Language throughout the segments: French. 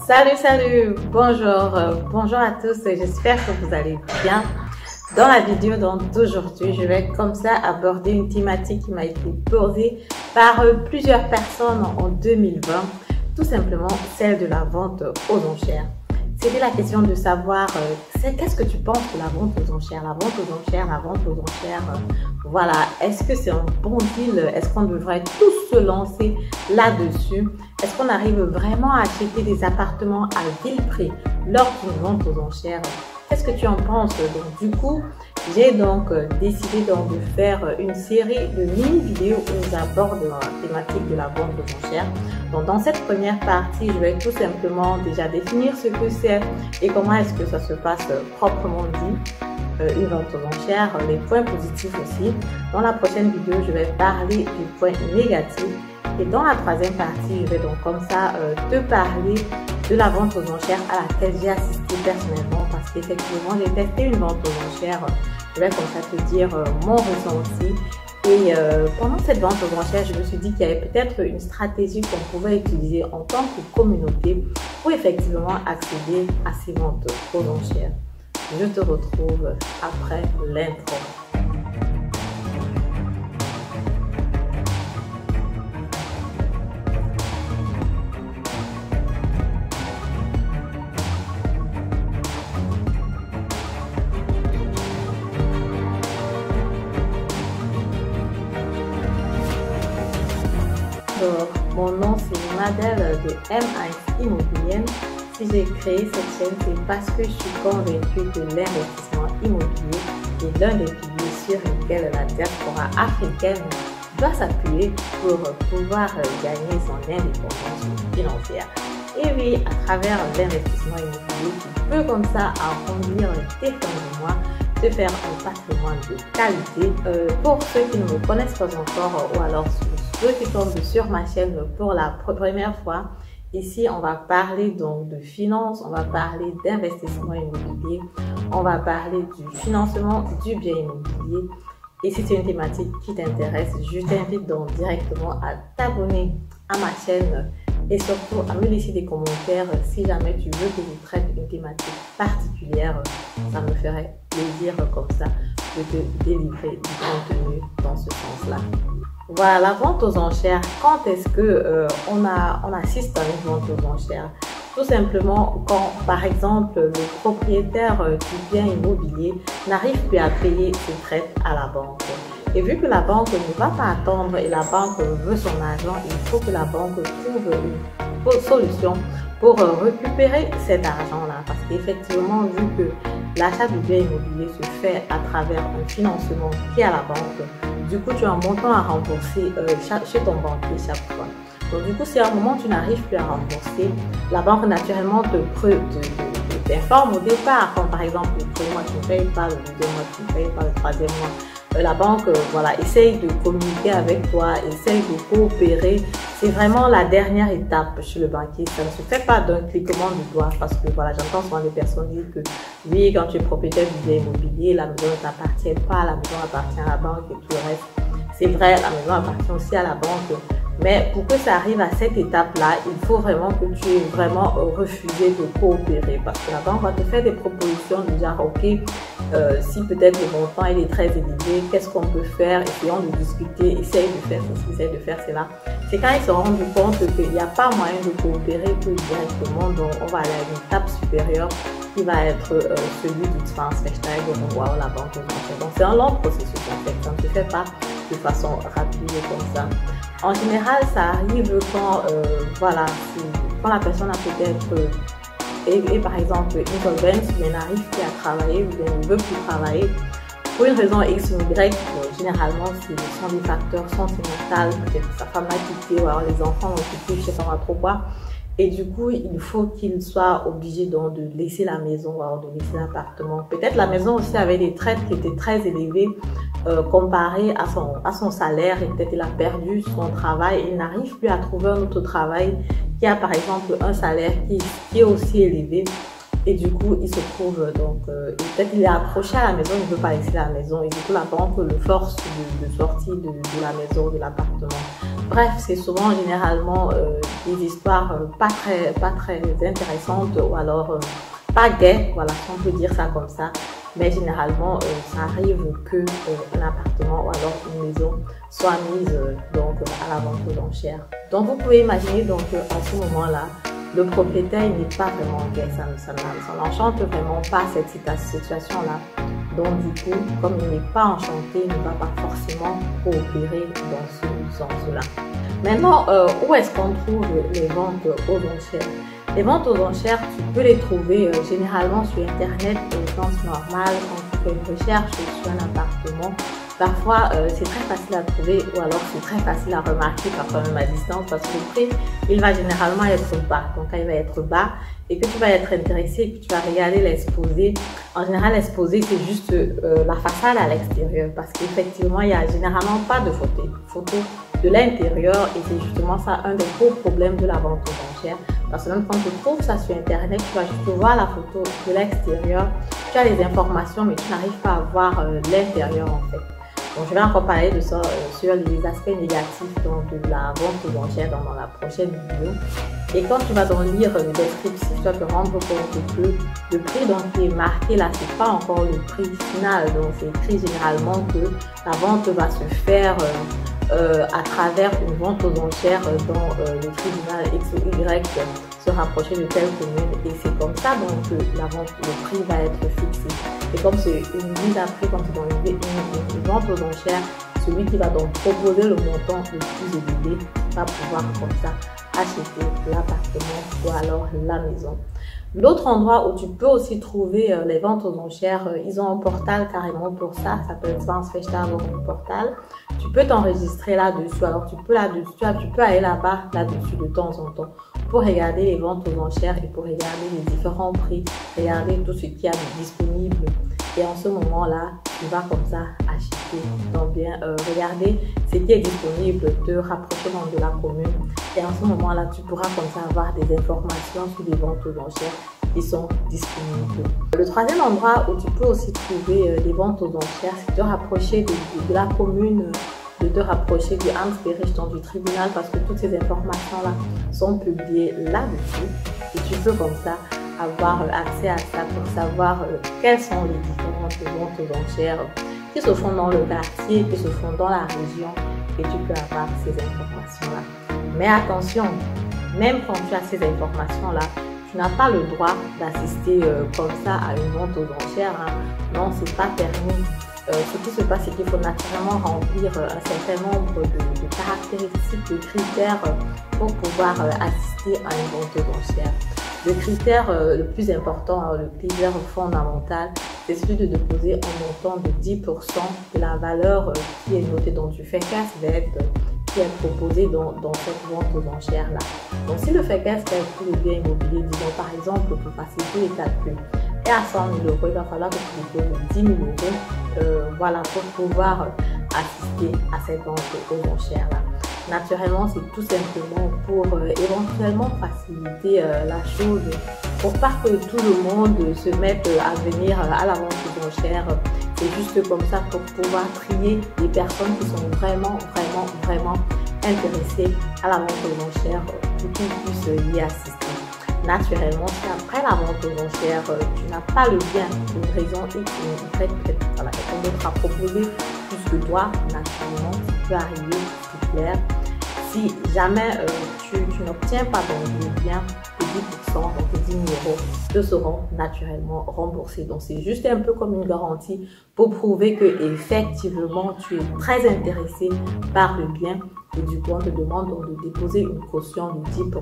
Salut, bonjour à tous, j'espère que vous allez bien. Dans la vidéo d'aujourd'hui, je vais comme ça aborder une thématique qui m'a été posée par plusieurs personnes en 2020, tout simplement celle de la vente aux enchères. C'était la question de savoir qu'est-ce que tu penses de la vente aux enchères, voilà, est-ce que c'est un bon deal? Est-ce qu'on devrait tous se lancer là-dessus? Est-ce qu'on arrive vraiment à acheter des appartements à vil prix lors d'une vente aux enchères? Qu'est-ce que tu en penses? Donc du coup, j'ai donc décidé de faire une série de mini-vidéos où j'aborde la thématique de la vente aux enchères. Donc dans cette première partie, je vais tout simplement déjà définir ce que c'est et comment est-ce que ça se passe proprement dit. Une vente aux enchères, les points positifs aussi. Dans la prochaine vidéo, je vais parler des points négatifs. Et dans la troisième partie, je vais donc comme ça te parler de la vente aux enchères à laquelle j'ai assisté personnellement parce qu'effectivement, j'ai testé une vente aux enchères. Je vais comme ça te dire mon ressenti. Et pendant cette vente aux enchères, je me suis dit qu'il y avait peut-être une stratégie qu'on pouvait utiliser en tant que communauté pour effectivement accéder à ces ventes aux enchères. Je te retrouve après l'intro. Mon nom c'est Madel de MIC Immobilienne. Si j'ai créé cette chaîne, c'est parce que je suis convaincue que l'investissement immobilier est l'un des piliers sur lesquels la diaspora africaine doit s'appuyer pour pouvoir gagner son indépendance financière. Et oui, à travers l'investissement immobilier, tu peux comme ça arrondir tes fins de mois, te faire un patrimoine de qualité. Pour ceux qui ne me connaissent pas encore ou alors ceux qui tombent sur ma chaîne pour la première fois, ici, on va parler donc de finances, on va parler d'investissement immobilier, on va parler du financement du bien immobilier. Et si c'est une thématique qui t'intéresse, je t'invite donc directement à t'abonner à ma chaîne et surtout à me laisser des commentaires si jamais tu veux que je traite une thématique particulière. Ça me ferait plaisir comme ça de te délivrer du contenu dans ce sens-là. Voilà, la vente aux enchères. Quand est-ce que on assiste à une vente aux enchères? Tout simplement quand, par exemple, le propriétaire du bien immobilier n'arrive plus à payer ses prêts à la banque. Et vu que la banque ne va pas attendre et la banque veut son argent, il faut que la banque trouve une solution pour récupérer cet argent-là. Parce qu'effectivement, vu que l'achat du bien immobilier se fait à travers un financement qui est à la banque, du coup, tu as un montant à rembourser chez ton banquier chaque fois. Donc, du coup, si à un moment tu n'arrives plus à rembourser, la banque naturellement t'informe au départ. Comme par exemple, le premier mois, tu ne payes pas, le deuxième mois, tu ne payes pas, le troisième mois. La banque, voilà, essaye de communiquer avec toi, essaye de coopérer. C'est vraiment la dernière étape chez le banquier. Ça ne se fait pas d'un cliquement du doigt parce que voilà, j'entends souvent des personnes dire que oui, quand tu es propriétaire du bien immobilier, la maison ne t'appartient pas, la maison appartient à la banque et tout le reste. C'est vrai, la maison appartient aussi à la banque. Mais pour que ça arrive à cette étape-là, il faut vraiment que tu aies vraiment refusé de coopérer parce que la banque va te faire des propositions du genre, ok, si peut-être le montant il est très élevé, qu'est-ce qu'on peut faire? Essayons de discuter, essaye de faire ceci, essaye de faire cela. C'est quand ils se rendent compte qu'il n'y a pas moyen de coopérer que directement, donc on va aller à une étape supérieure qui va être celui du transfert de revoir la banque. Donc c'est un long processus en fait, ça ne se fait pas de façon rapide comme ça. En général, ça arrive quand, voilà, quand la personne a peut-être par exemple insolvence, mais n'arrive plus à travailler ou bien ne veut plus travailler pour une raison X ou Y. Généralement, ce sont des facteurs sentimentaux, peut-être sa femme l'a quitté ou alors les enfants l'ont quitté, je ne sais pas trop quoi. Et du coup, il faut qu'il soit obligé donc de laisser la maison ou alors de laisser l'appartement. Peut-être la maison aussi avait des traites qui étaient très élevées comparé à son salaire et peut-être il a perdu son travail et il n'arrive plus à trouver un autre travail qui a par exemple un salaire qui est aussi élevé. Et du coup, il se trouve donc, peut-être il est accroché à la maison, il ne veut pas laisser la maison. Et du coup, la banque le force de sortir de la maison, de l'appartement. Bref, c'est souvent généralement des histoires pas très intéressantes ou alors pas gaies, voilà, si on peut dire ça comme ça. Mais généralement, ça arrive que un appartement ou alors une maison soit mise donc à la vente aux enchères. Donc vous pouvez imaginer donc à ce moment-là, le propriétaire n'est pas vraiment gai, ça n'enchante vraiment pas cette situation-là. Donc du coup, comme il n'est pas enchanté, il ne va pas forcément coopérer dans ce sens-là. Maintenant, où est-ce qu'on trouve les ventes aux enchères? Les ventes aux enchères, tu peux les trouver généralement sur Internet au sens normal, quand tu fais une recherche sur un appartement. Parfois, c'est très facile à trouver ou alors c'est très facile à remarquer parfois même à distance parce que le prix, il va généralement être bas. Donc, quand il va être bas et que tu vas être intéressé et que tu vas regarder l'exposé, en général, l'exposé, c'est juste la façade à l'extérieur parce qu'effectivement, il n'y a généralement pas de photo de l'intérieur et c'est justement ça un des gros problèmes de la vente aux enchères. Parce que même quand tu trouves ça sur Internet, tu vas juste voir la photo de l'extérieur, tu as les informations mais tu n'arrives pas à voir l'intérieur en fait. Donc, je vais encore parler de ça sur les aspects négatifs donc, de la vente aux enchères dans la prochaine vidéo. Et quand tu vas donc lire le descriptif, tu vas te rendre compte que le prix donc, qui est marqué là, c'est pas encore le prix final. Donc, c'est écrit généralement que la vente va se faire à travers une vente aux enchères dont le tribunal X ou Y se rapprocher de telle commune. Et c'est comme ça donc le prix va être fixé. Et comme c'est une mise à prix, comme c'est dans une vente aux enchères, celui qui va donc proposer le montant le plus élevé va pouvoir comme ça acheter l'appartement ou alors la maison. L'autre endroit où tu peux aussi trouver les ventes aux enchères, ils ont un portal carrément pour ça, ça s'appelle Svansfestad portal. Tu peux t'enregistrer là-dessus, alors tu peux aller là-bas, là-dessus de temps en temps pour regarder les ventes aux enchères et pour regarder les différents prix, regarder tout ce qu'il y a de disponible. Et en ce moment-là, tu vas comme ça acheter. Donc bien, regarder ce qui est disponible, te rapprocher donc de la commune. Et en ce moment-là, tu pourras comme ça avoir des informations sur les ventes aux enchères qui sont disponibles. Le troisième endroit où tu peux aussi trouver des ventes aux enchères, c'est de te rapprocher de la commune, de te rapprocher du Amtsgericht, donc du tribunal, parce que toutes ces informations-là sont publiées là-dessus. Et tu peux comme ça avoir accès à ça pour savoir quelles sont les différentes ventes aux enchères qui se font dans le quartier, qui se font dans la région, et tu peux avoir ces informations-là. Mais attention, même quand tu as ces informations-là, tu n'as pas le droit d'assister comme ça à une vente aux enchères. Hein. Non, c'est pas permis. Ce qui se passe, c'est qu'il faut naturellement remplir un certain nombre de caractéristiques, de critères pour pouvoir assister à une vente aux enchères. Le critère le plus important, le critère fondamental, c'est celui de déposer un montant de 10% de la valeur qui est notée dans du verkehrswert qui est proposé dans cette vente aux enchères-là. Donc, si le verkehrswert pour le bien immobilier, disons par exemple, pour faciliter les calculs, est à 100 000 euros, il va falloir que tu déposes 10 000 euros voilà, pour pouvoir assister à cette vente aux enchères-là. Naturellement, c'est tout simplement pour éventuellement faciliter la chose, pour pas que tout le monde se mette à venir à la vente aux enchères. C'est juste comme ça pour pouvoir trier les personnes qui sont vraiment intéressées à la vente aux enchères pour qu'ils puissent y assister. Naturellement, si après la vente aux enchères, tu n'as pas le bien pour une raison X ou Y, voilà, quelqu'un d'autre a proposé plus que toi, naturellement, ça peut arriver, c'est clair. Si jamais tu n'obtiens pas le bien, les 10%, donc les 10 000 euros te seront naturellement remboursés. Donc c'est juste un peu comme une garantie pour prouver que effectivement tu es très intéressé par le bien. Et du coup, on te demande donc de déposer une caution de 10%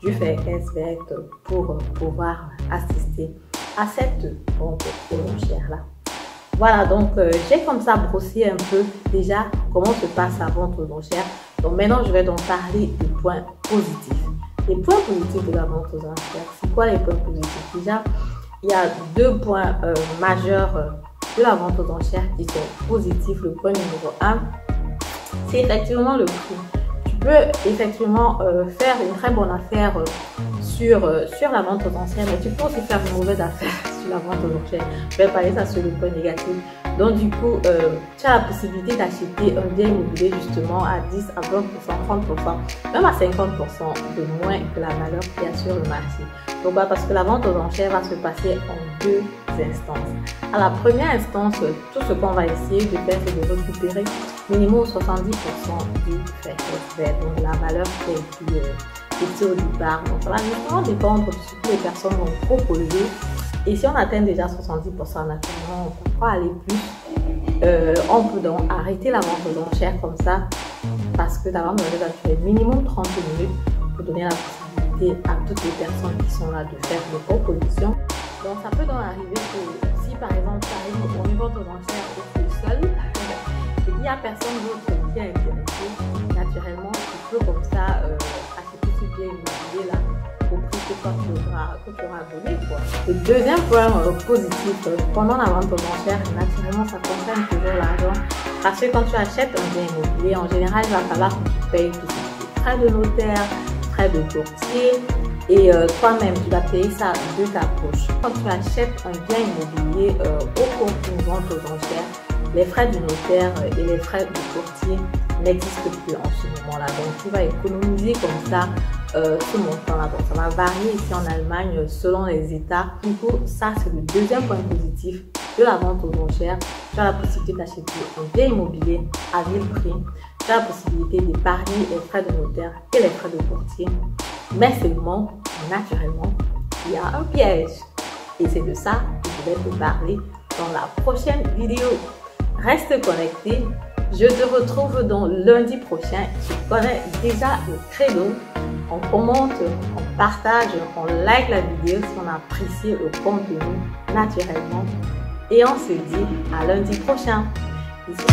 du verkehrswert pour pouvoir assister à cette vente aux enchères-là. Voilà, donc j'ai comme ça brossé un peu déjà comment se passe la vente aux enchères. Donc maintenant, je vais donc parler des points positifs. Les points positifs de la vente aux enchères, c'est quoi les points positifs? Déjà, il y a deux points majeurs de la vente aux enchères qui sont positifs. Le point numéro 1, c'est effectivement le prix. Tu peux effectivement faire une très bonne affaire sur la vente aux enchères, mais tu peux aussi faire une mauvaise affaire sur la vente aux enchères. Je vais parler ça sur le point négatif. Donc du coup, tu as la possibilité d'acheter un bien immobilier justement à 10, à 20%, 30%, même à 50% de moins que la valeur qu'il y a sur le marché. Pourquoi? Parce que la vente aux enchères va se passer en deux instances. À la première instance, tout ce qu'on va essayer de faire, c'est de récupérer minimum 70% du fair vert, donc la valeur qui a été au départ. Donc ça va vraiment dépendre de ce que les personnes vont proposer. Et si on atteint déjà 70%, naturellement, on peut pas aller plus. On peut donc arrêter la vente aux enchères comme ça, parce que la vente aux enchères va durer minimum 30 minutes pour donner la possibilité à toutes les personnes qui sont là de faire des propositions. Donc ça peut donc arriver que si par exemple tu arrives au premier vente aux enchères et tu es seul, et qu'il n'y a personne d'autre qui est intéressé, naturellement tu peux comme ça acheter ce bien immobilier là au prix que toi tu auras donné, quoi. Le deuxième point positif pendant la vente aux enchères, naturellement ça concerne toujours l'argent, parce que quand tu achètes un bien immobilier, en général il va falloir que tu payes tout ce qui est frais de notaire, frais de courtier, et toi-même tu vas payer ça de ta poche. Quand tu achètes un bien immobilier au cours d'une vente aux enchères, les frais du notaire et les frais du courtier n'existent plus en ce moment-là. Donc tu vas économiser comme ça ce montant-là. Donc ça va varier ici en Allemagne selon les États. Du coup, ça c'est le deuxième point positif de la vente aux enchères. Tu as la possibilité d'acheter un bien immobilier à vil prix. Tu as la possibilité d'épargner les frais de notaire et les frais de courtier. Mais seulement, naturellement, il y a un piège. Et c'est de ça que je vais te parler dans la prochaine vidéo. Reste connecté. Je te retrouve donc lundi prochain. Tu connais déjà le credo. On commente, on partage, on like la vidéo si on a apprécié le contenu naturellement. Et on se dit à lundi prochain. Bisous.